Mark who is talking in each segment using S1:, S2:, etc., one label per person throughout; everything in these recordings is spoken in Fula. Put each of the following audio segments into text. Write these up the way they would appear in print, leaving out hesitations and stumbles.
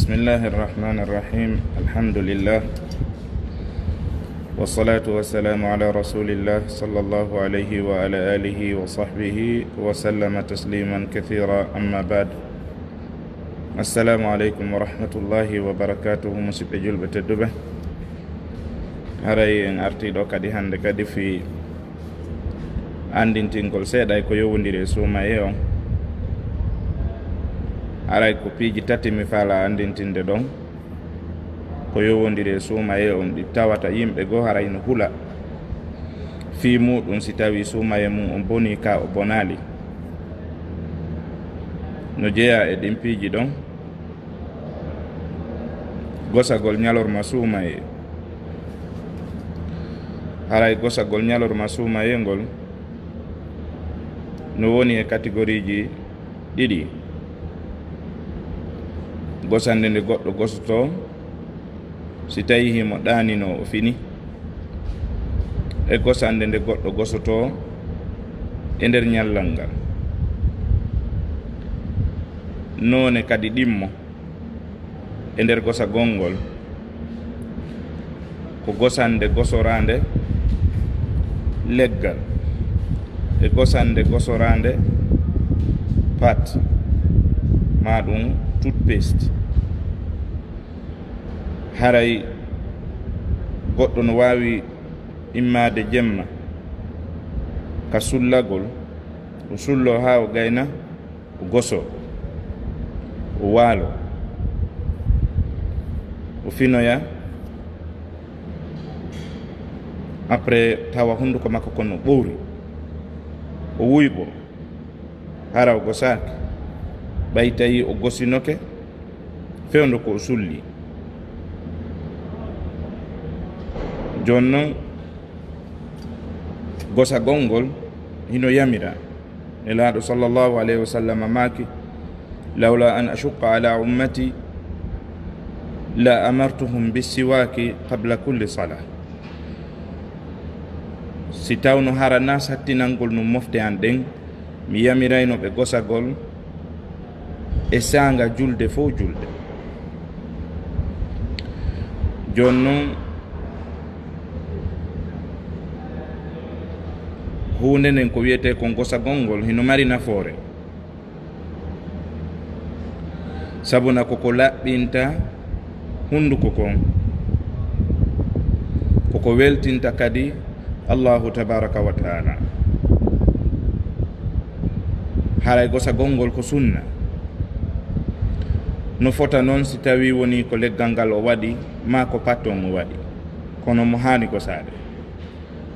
S1: بسم الله الرحمن الرحيم الحمد لله والصلاة والسلام على رسول الله صلى الله عليه وعلى آله وصحبه وسلم تسليما كثيرا أما بعد السلام عليكم ورحمة الله وبركاته مسيب جلبة الدبة هراي ان ارتي دو كادي هاند كادي في andin tingol seeɗa ko yowndiri Suumayee on aray ko piiji tati mi faala andintinde ɗon ko yowndiri Suumayee on ɗi tawata yimɓe goo haray no hula fii muɗum si tawi Suumayee mum on boni ka o bonali no jeeya e ɗin piiji ɗon gosagol ñalorma Suumayee haray gosagol ñalorma Suumayee ngol no woni e catégorie ji ɗiɗi gosande nde goɗɗo gosoto si tawi himo ɗanino o fini e gosande nde goɗɗo gosoto e nder ñallal ngal none kadi ɗimmo e nder gosagol ngol ko gosande gosorande leggal e gosande gosorande pat maɗum toothpaste haray goɗɗo no wawi immade jemma ka sullagol o sullo ha o gayna o goso o waalo o finoya après tawa hunduko makko kono ɓowri o wuyɓo hara o gosaki ɓay tawi o gosinoke fewndo ko o sulli joni noon gosagol ngol hino yamira nelaaɗo sallllahu alayhi wa sallam maaki lawla an ashuqa ala ummati la amartuhum bisiwaki qabla kulli salah si tawno hara nas hattinalngol no mofte an ɗen mi yamirayno ɓe gosagol e sanga julde fo julde joni noon hunde nden ko wiyete kon gosagol ngol hino mari nafoore sabuna koko laɓɓinta hunduko kon koko weltinta kadi Allahu tabaraka wa taala haray gosagol ngol ko sunna no fota noon si tawi woni ko leggal ngal o waɗi ma ko patton o waɗi kono mo haani gosade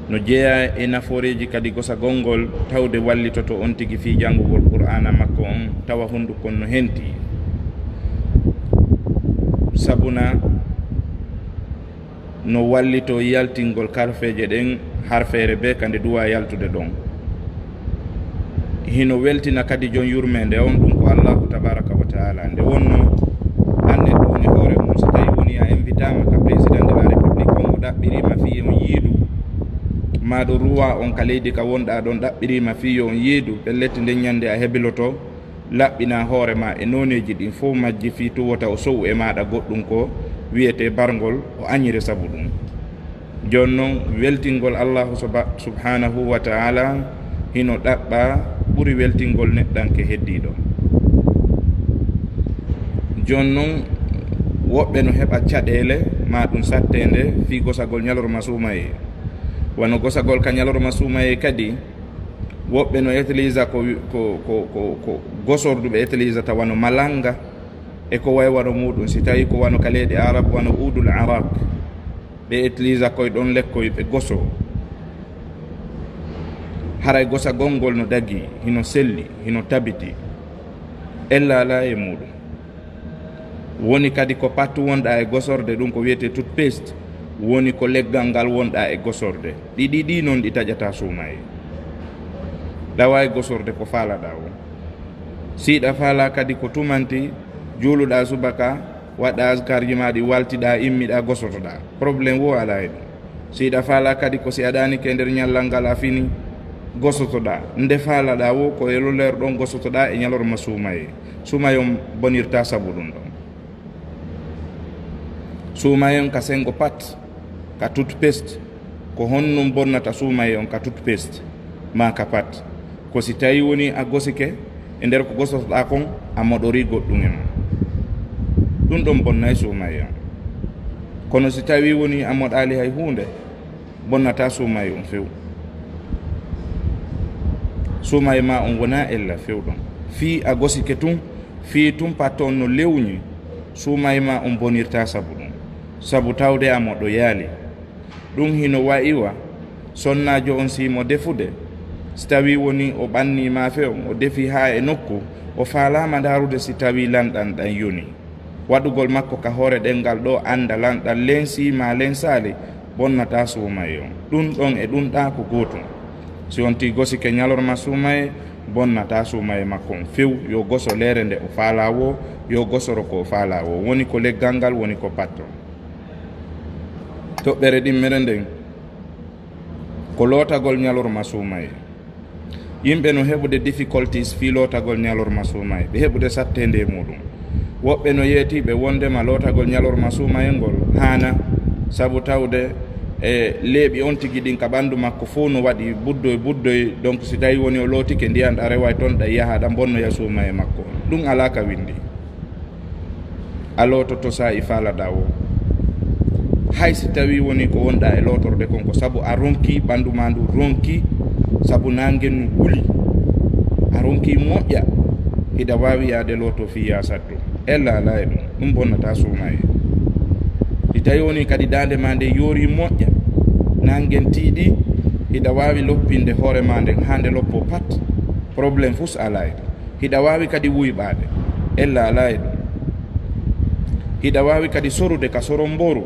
S1: no jeeya e nafooreji kadi gosagol ngol tawde wallitoto on tigi fi janngugol qur'ana makko on tawa hundukon no henti sabuna no wallito yaltingol karfeje ɗen harfeere be kande duwa yaltude ɗon hino weltina kadi jon yurmede on ɗum ko Allahu tabaraka wa taala nde wonno anne ɗoni hoore mum so tawi woni a invitama ka président de la république on o ɗaɓɓirima fi on yiidu maɗo ruwa on ka leydi ka wonɗa ɗon ɗaɓɓirima fi yo on yiidu pellette nden ñande a heɓiloto laɓɓina hoore ma e noneji ɗin fof majji fi tuwota o sowu e maɗa goɗɗum ko wiyete bargol o añire sabu ɗum joni noon weltingol Allahu subhanahu wa taala hino ɗaɓɓa ɓuri weltingol neɗɗanke heddiɗo joni noon woɓɓe no heɓa caɗele ma ɗum sattede fi gosagol ñalorma Suumayee wano gosagol ka ñalorma Suumayee kadi woɓɓe no utilisa ko gosorduɓe utilisata wano malanga e ko way wano muɗum si tawi ko wano ka leyɗe arab wano udul arak ɓe utilisa koye ɗon lekkoy ɓe goso haray gosagol ngol no dagi hino selli hino tabiti ella ala e muɗum woni kadi ko pattu wonɗa e gosorde ɗum ko wiyete toothpaste woni ko leggal ngal wonɗa e gosorde ɗiɗi ɗi noon ɗi taƴata Suumayee ɗawa e gosorde ko faalaɗa o siɗa faala kadi ko tumanti juuluɗa subaka waɗa askarji ma ɗi waltiɗa immiɗa gosotoɗa probléme wo ala e ɗum siɗa faala kadi ko si aɗani ke nder ñallal ngal a fini gosotoɗa nde faalaɗa wo ko yeloleer ɗon gosotoɗa e ñalorma Suumayee Suumayee on bonirta sabu ɗum ɗon Suumayee on ka sengo pat ka toothpaste ko honnum bonnata Suumayee on ka toothpaste ma ka pat ko si tawi woni a gosike e nder ko gosotoɗa kon a moɗori goɗɗum e ma ɗum ɗon bonnay Suumayee on. Kono si tawi woni a moɗali hay hunde bonnata Suumayee on few. Suumayee ma on wona ella fewɗon fi a gosike tun fi tun patto on no lewñi Suumayee ma on bonirta sabu ɗum sabu tawde a moɗo yaali ɗum hino wayiwa sonnajo on simo defude si tawi woni o ɓannima few o defi ha e nokku o faalama darude si tawi lanɗan ɗan yoni waɗugol makko ka hoore ɗengal ɗo anda lanɗan lensi ma lensali bonnata Suumayee on. Ɗum ɗon e ɗum ɗa ko gotum. Si on ti gosike ñalorma Suumayee bonnata Suumayee makko on few yo goso leere nde o faala wo yo gosoro ko o faala wo woni ko leggal ngal woni ko patto. Toɓɓere ɗimmere nden ko lootagol ñalorma Suumayee. Yimɓe no heɓude difficulties fi lootagol ñalorma Suumayee ɓe heɓude sattende muɗum. Woɓɓe no yeetiɓe wondema lootagol ñalorma Suumayee ngol hana sabu tawde e leeɓi on tigi ɗin ka ɓanndu makko fof no waɗi buddoy donc si tawi woni o lootike ndiyan ɗa rewa toon ɗa yaha ɗa bonnoya Suumayee makko ɗum ala ka windi a loototo sa i faalaɗa o hay si tawi woni ko wonɗa e lootorde kon ko sabu a ronki ɓanndu ma ndu ronki sabu nangen no huli a ronki moƴƴa hiɗa wawi yaade looto fi yasatto ella ala e ɗum bonnata Suumayee. Si tawi woni kadi dande ma nde yoori moƴƴa nangen tiiɗi hiɗa wawi loppinde hoore ma nden ha nde loppo pat probléme fus ala e ɗum hiɗa wawi kadi wuyɓade ella ala e ɗum hiɗa wawi kadi sorude ka soron mboru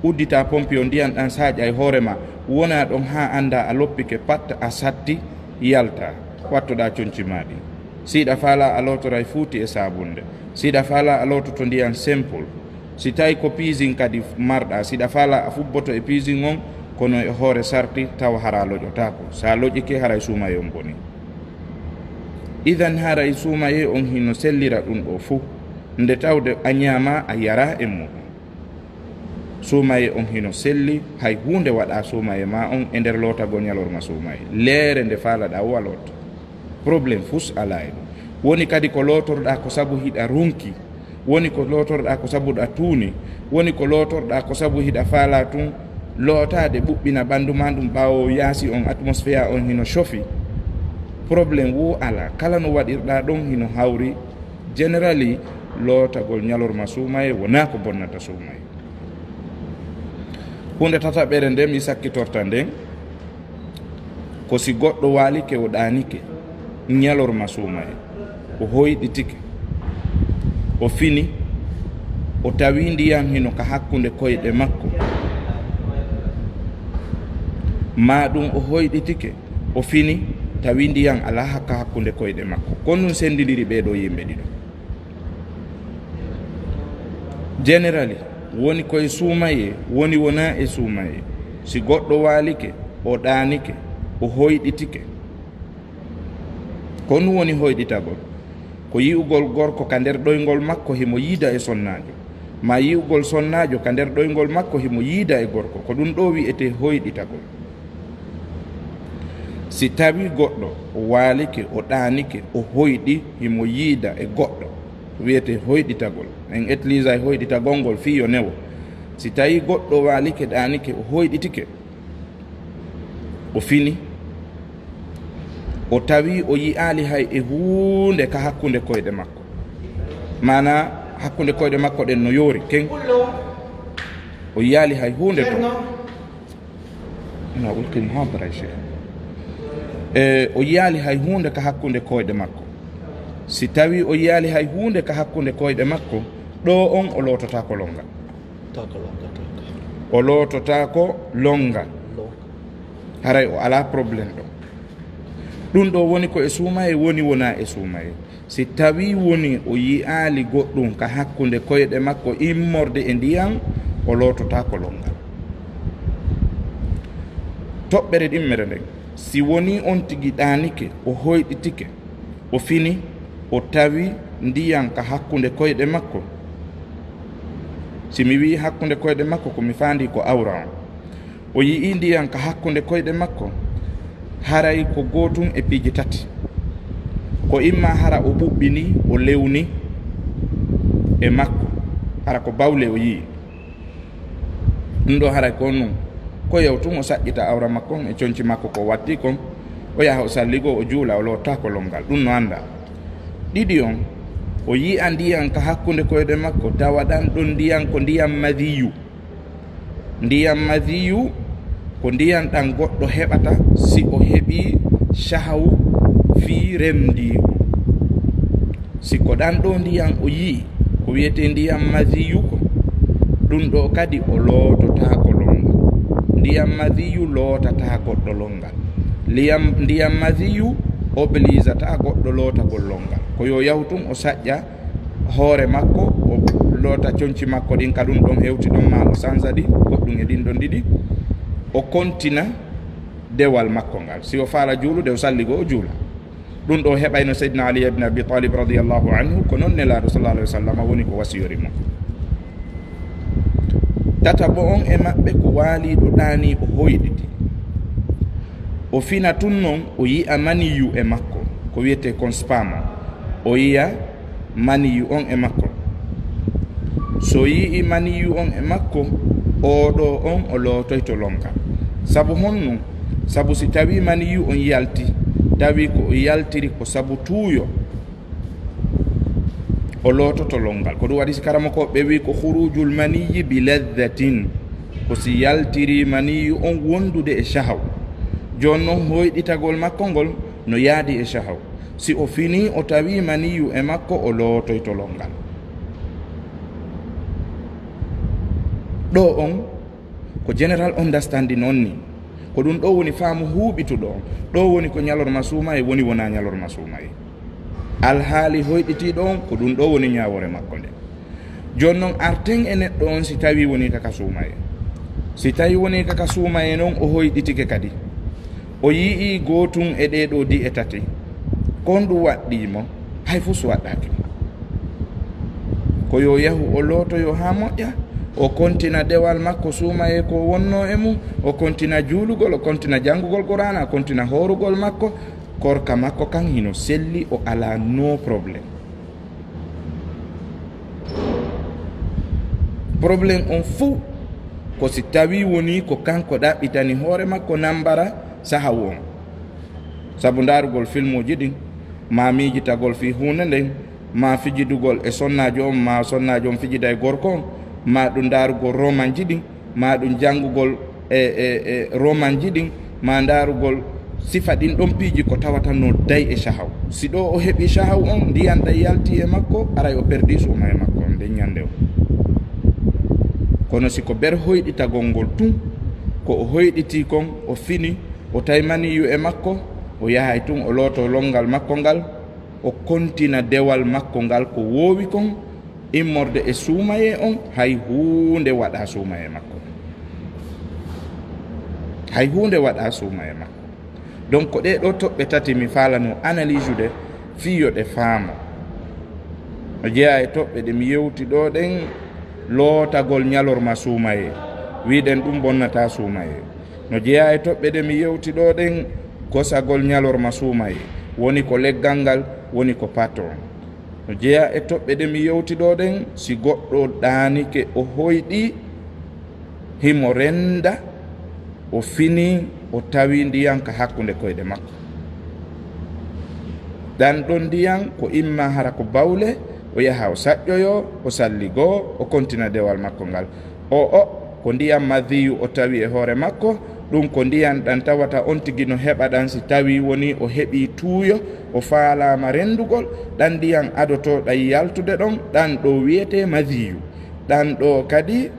S1: uddita pompi o ndiyan ɗan saƴa e hoore ma wona ɗon ha anda a loppike pat a satti yalta wattoɗa conci maɗi siɗa faala a lotora e fuuti e sabunde siɗa faala a lototo ndiyan simple si tawi ko pisin kadi marɗa siɗa faala a fubboto e pisin on kono e hoore sarti taw hara loƴotako sa loƴike haray Suumayee on boni. Idan haray Suumayee on hino sellira ɗum ɗo fuu nde tawde a ñaama a yara e muɗum. Suumayee on hino selli hay hunde waɗa Suumayee ma on e nder lootagol ñalorma Suumayee leere nde faalaɗa o a loota probléme fus ala e ɗum woni kadi ko lootorɗa ko sabu hiɗa runki woni ko lootorɗa ko sabu ɗa tuuni woni ko lootorɗa ko sabu hiɗa faala tun lootade ɓuɓɓina ɓanndu ma ɗum ɓaawo yaasi on atmosphére on hino chofi probléme wo ala kala no waɗirɗa ɗon hino hawri générali lootagol ñalorma Suumayee wona ko bonnata Suumayee. Hunde tataɓere nde mi sakkitorta nden ko si goɗɗo waalike o ɗaanike ñalorma Suumayee o hoyɗitike o fini o tawi ndiyam hino ka hakkunde koyɗe makko ma ɗum o hoyɗitike o fini tawi ndiyam ala hakka hakkunde koyɗe makko kon ɗum sendidiri ɓeɗo yimɓe ɗiɗo générali woni koye Suumayee woni wona e Suumayee si goɗɗo waalike o ɗaanike o hoyɗitike ko ɗum woni hoyɗitagol ko yi'ugol gorko ka nder ɗoygol makko himo yiida e sonnajo ma yi'ugol sonnajo ka nder ɗoygol makko himo yiida e gorko ko ɗum ɗo wi'ete hoyɗitagol. Si tawi goɗɗo o waalike o ɗaanike o hoyɗi himo yiida e goɗɗo wiyete hoyɗitagol en utilisa e hoyɗitagol ngol fiyo newo si tawi goɗɗo waalike ɗaanike o hoyɗitike o fini o tawi o yi'ali hay e hunde ka hakkunde koyɗe makko mana hakkunde koyɗe makko ɗen no yoori ken o yiyali hay hunde to o yiyali hay hunde ka hakkunde koyɗe makko si tawi o yiyali hay hunde ka hakkunde koyɗe makko ɗo on o loototako longal o loototako longal haray o ala probléme ɗo ɗum ɗo woni ko e Suumayee woni wona e Suumayee si tawi woni o yi'ali goɗɗum ka hakkunde koyɗe makko immorde e ndiyam o lootota ko longal. Toɓɓere ɗimmere nden si woni on tigi ɗaanike o hoyɗitike o fini o tawi ndiyam ka hakkunde koyɗe makko si mi wi hakkunde koyɗe makko ko mi faandi ko awra o yii ndiyan ka hakkunde koyɗe makko haray ko gootum e piiji tati ko imma hara o ɓuɓɓini o lewni e makko hara ko bawle o yii ɗum ɗo haray ko non ko yewtum o saƴƴita awra makko e coñci makko ko watti kon o yaha o salligo o juula o lotta ko longal ɗum no anda ɗiɗi on o yi'a ndiyan ka hakkunde koyɗe makko tawa ɗan ɗon ndiyan ko ndiyam madiyu ko ndiyan ɗan goɗɗo heɓata si o heɓi shahaw fi remdiɗo si ko ɗan ɗo ndiyan o yii ko wiyete ndiyam madiyu ko ɗum ɗo kadi o lootota ko longal ndiyam madiyu lootata goɗɗo longal ndiyam madiyu obligeata goɗɗo loota gol longal ko yo yawtum o saƴƴa hoore makko o loota coñci makko ɗin ka ɗum ɗon hewti ɗon ma o sansa ɗi goɗɗum e ɗin ɗon ɗiɗi o kontina dewal makko ngal si o faala juulude o salligo o juula ɗum ɗo heɓayno seydina ali ibne abi talib radiallahu anhu ko noon nelaaɗo sallallahu alayhi wa sallam woni ko wasiyori mo tataɓo on e maɓɓe ko waaliɗo ɗaani o hoyɗiti o fina tun noon o yi'a maniyu e makko ko wiyete kon spama o yi'a maniyu on e makko so yi'i maniyu on e makko oɗo on o lootoyto longal sabu honno sabu si tawi maniyu on yalti tawi ko o yaltiri ko sabu tuuyo o loototo longal ko ɗum waɗi si karama ko ɓe wi ko khurujul maniyi bi laddatin ko si yaltiri maniyu on wondude e shahaw joni noon hoyɗitagol makko ngol no yaadi e shahaw si o fini o tawi maniyu e makko o lootoyto longal ɗo on ko general understanding on ni ko ɗum ɗo woni faamu huuɓituɗo on ɗo woni ko ñalorma Suumayee woni wona ñalorma Suumayee alhaali hoyɗitiɗo on ko ɗum ɗo woni ñawore makko nde joni noon arten e neɗɗo on si tawi woni kaka Suumayee si tawi woni kaka Suumayee noon o hoyɗitike kadi o yii gootum e ɗeɗo di e tati kon ɗum waɗɗimo hay fof so waɗɗaki ko yo yahu o lootoyo ha moƴƴa o kontina dewal makko Suumayee ko wonno e mum o kontina juulugol o kontina janngugol Qur'ana o kontina horugol makko korka makko kan hino selli o ala no probléme probléme on fou ko si tawi woni ko kanko ɗaɓɓitani hoore makko nambara saha won sabu ndaarugol film uji ɗin ma miijitagol fi hunde nden ma fijidugol e sonnajo on ma sonnajo on fijida e gorko on ma ɗum ndaarugol roman ji ɗin ma ɗum janngugol e roman ji ɗin ma ndaarugol sifa ɗin ɗon piiji ko tawata no day e shahaw si ɗo o heɓi shahaw on ndiyan day yalti e makko aray o perdi Suumayee makko on nden ñande o kono si ko ber hoyɗitagol ngol tun ko o hoyɗiti kon o fini o tawi maniyu e makko o yahay tun o looto longal makko ngal o kontina dewal makko ngal ko woowi kon immorde e Suumayee on hay huunde waɗa Suumayee makko hay huunde waɗa Suumayee makko donc ko ɗe ɗo toɓɓe tati mi falano analyse ude fiyo ɗe faamo o jeeya e toɓɓe ɗe mi yewti ɗo ɗen lootagol ñalorma Suumayee wiɗen ɗum bonnata Suumayee no jeeya e toɓɓe ɗe mi yewti ɗo ɗen gosagol ñalorma Suumayee woni ko leggal ngal woni ko patron no jeeya e toɓɓe ɗe mi yewti ɗo ɗen si goɗɗo ɗaanike o hoyɗi himo renda o fini o tawi ndiyan ka hakkunde koyɗe makko ɗan ɗon ndiyan ko imma hara ko bawle o yaha o saƴƴoyo o salligo o kontina dewal makko ngal o ko ndiyam madiyu o tawi e hoore makko ɗum ko ndiyan ɗan tawata on tigi no heɓa ɗan si tawi woni o heɓi tuuyo o faalama rendugol ɗan ndiyan adotoɗan yaltude ɗon ɗan ɗo wiyete madiyu ɗan ɗo kadi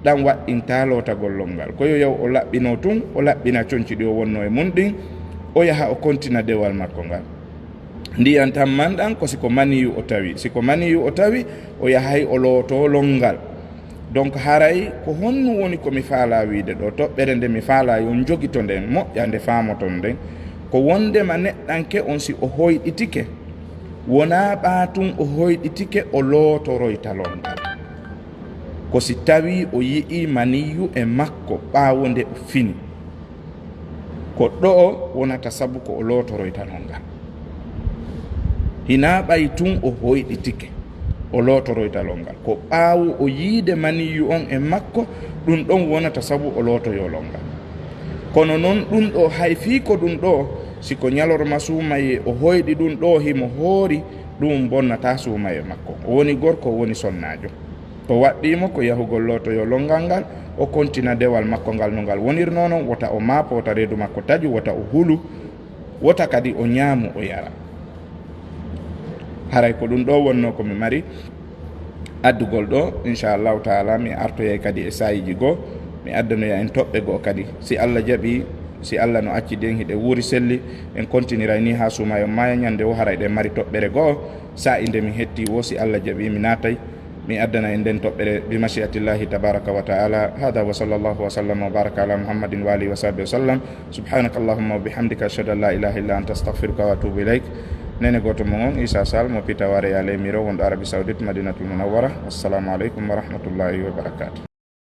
S1: ɗan waɗɗinta lootagollol ngal koyo yaw o laɓɓino tun o laɓɓina coñci ɗi o wonno e mum ɗin o yaha o kontina dewal makko ngal ndiyan tan manɗan ko siko maniyu o tawi siko maniyu o tawi o yahay o lootolol ngal donc haray ko honno woni komi faala wiide ɗo toɓɓere nde mi faala yon jogito nden moƴƴa nde faamoton nden ko wondema neɗɗanke on si o hoyɗitike wona ɓatum o hoyɗitike o lootoroytalol ngal ko si tawi o yi'i maniyu e makko ɓaawo nde o fini ko ɗo wonata sabu ko o lootoroytanon ngal hina ɓay tun o hoyɗitike o lootoroytalol ngal ko ɓaawo o yiide maniyu on e makko ɗum ɗon wonata sabu o lootoyolol ngal kono noon ɗum ɗo hay fii ko ɗum ɗo siko ñalorma Suumayee o hoyɗi ɗum ɗo himo hoori ɗum bonnata Suumayee makko o woni gorko o woni sonnajo to waɗɗimo ko yahugol lootoyolol ngal o kontina dewal makko ngal no ngal wonirno noon wota o maapo wota reedu makko taju wota o hulu wota kadi o ñaamu o yara haray ko ɗum ɗo wonno ko mi mari addugol ɗo inchallahu taala mi artoyay kadi e sayiji goo mi addanoya en toɓɓe goo kadi si Allah jaɓi si Allah no acci den hiɗe wuuri selli en continueray ni ha Suumayee maya ñande o haray ɗen mari toɓɓere goo sa inde mi hetti wo si Allah jaɓi mi natay mi addana en nden toɓɓere bi mashiatillahi tabaraka wa taala hada wa sallallahu wa sallam wa baraka ala muhammadin wa alihi wa sahbihi wa sallam subhanaka allahumma wa bihamdika ashhadu an la ilaha illa anta astaghfiruka wa atubu ilayk nene goto mo on Issa Sall mo pitaware ya lemiro wonɗo Arabie Saoudite madinatul munawwara wassalamu aleykum wa rahmatullahi wa barakatuh